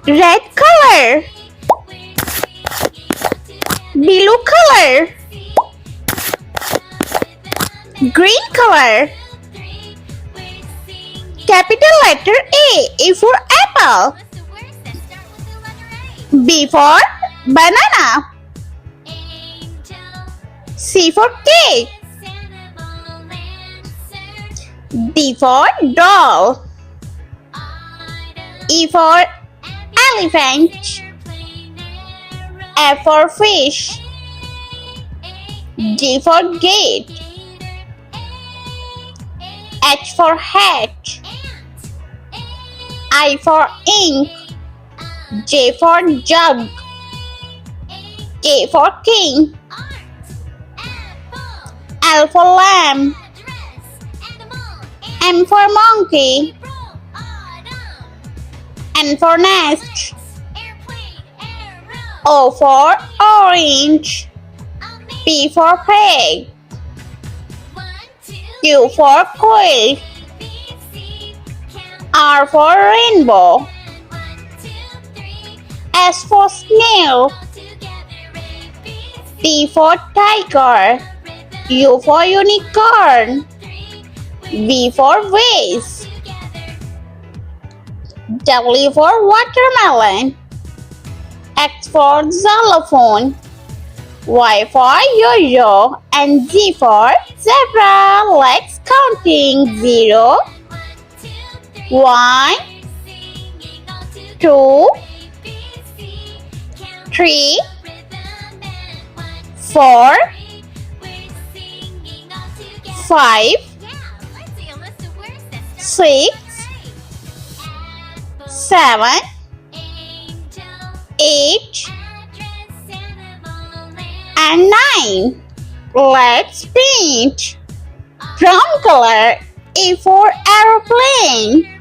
Red color. Blue color. Green color. Capital letter A for apple. B for banana. C for cake. D for doll. E for elephant. F for fish. G for gate. H for hat. I for ink. J for jug. K for king. L for lamb. M for monkey. N for nest. O for orange. P for pig. Q for quill. R for rainbow. S for snail. T for tiger. U for unicorn. V for vase. W for watermelon. X for xylophone. Y for yo-yo. And Z for zebra. Let's counting. 0, 1, 2, 3, 4, 5, 6, 7, 8, and 9. Let's paint. Brown color. A for aeroplane.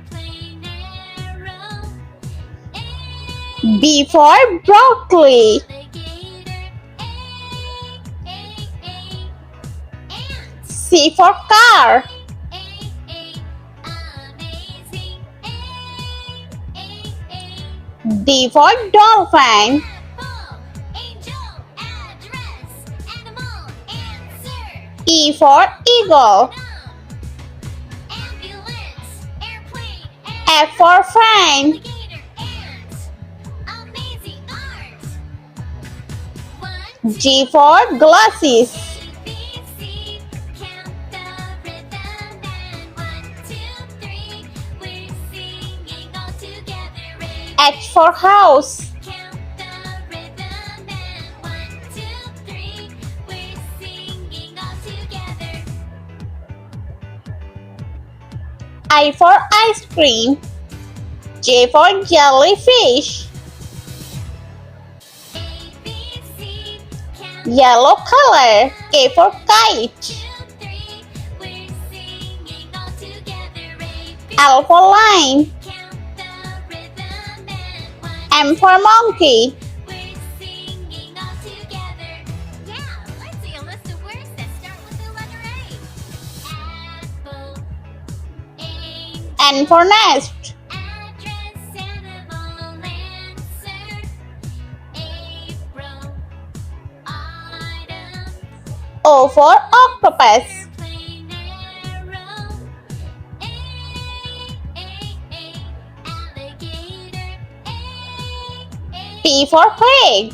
B for broccoli. C for car. D for dolphin. E for eagle. F for fan. G for glasses. H for house. I for ice cream. J for jellyfish. Yellow color. K for kite. L for lion. M for monkey. N for nest. O for octopus. P for pig.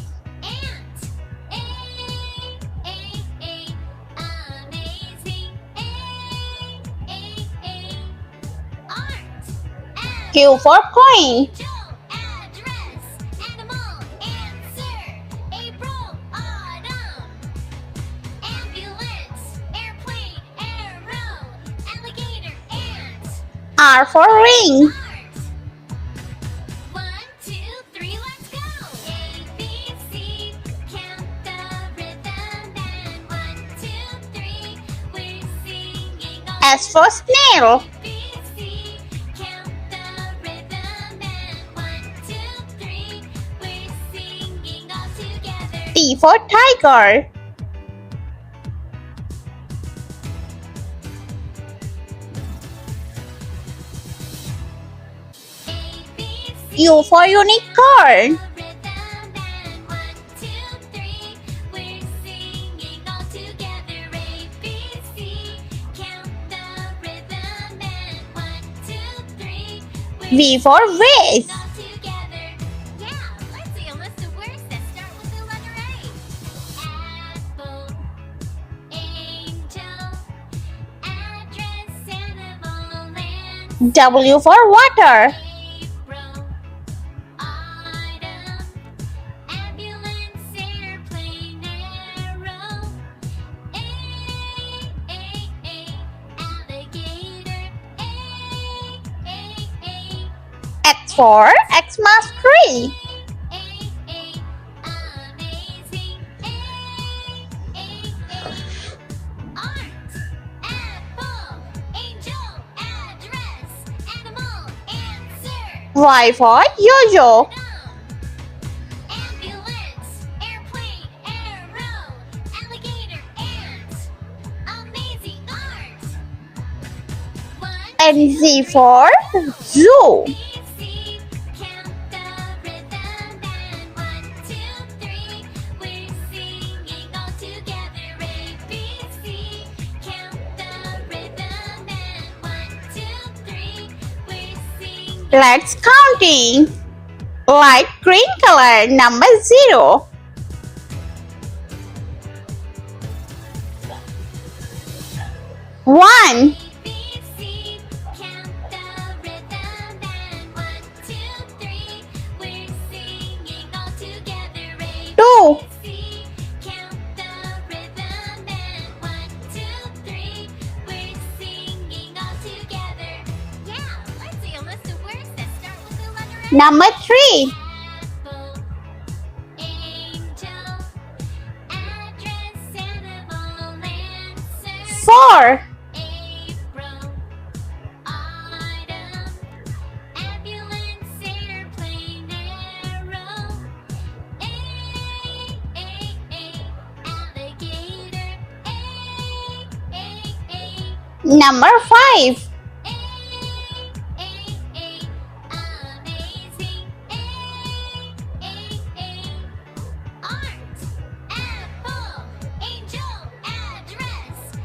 Q for coin. R for ring. S for snail. T for tiger. U for unicorn. V for vase. W for water. X for Xmas tree. Y for yo-yo. And Z for zoo. Let's counting. Light green color, number 0. One. Two. Number 3. 4. 5.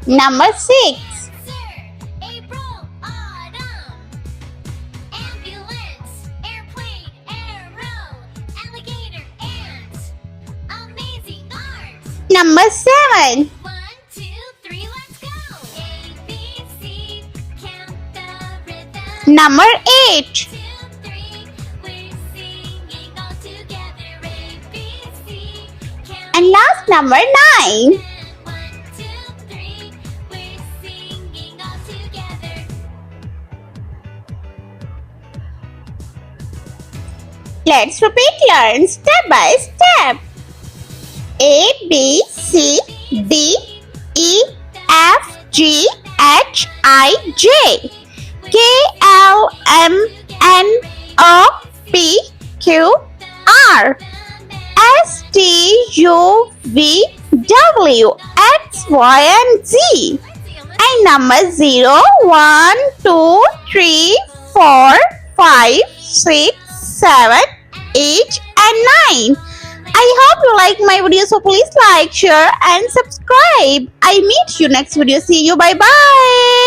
Number 6. Number 7. Number 8. And last number 9. Let's repeat learn step by step. A, B, C, D, E, F, G, H, I, J, K, L, M, N, O, P, Q, R, S, T, U, V, W, X, Y, and Z. And number 0, 1, 2, 3, 4, 5, 6, 7, 8, and 9. I hope you like my video, so please like, share and subscribe. I meet you next video. See you. Bye bye.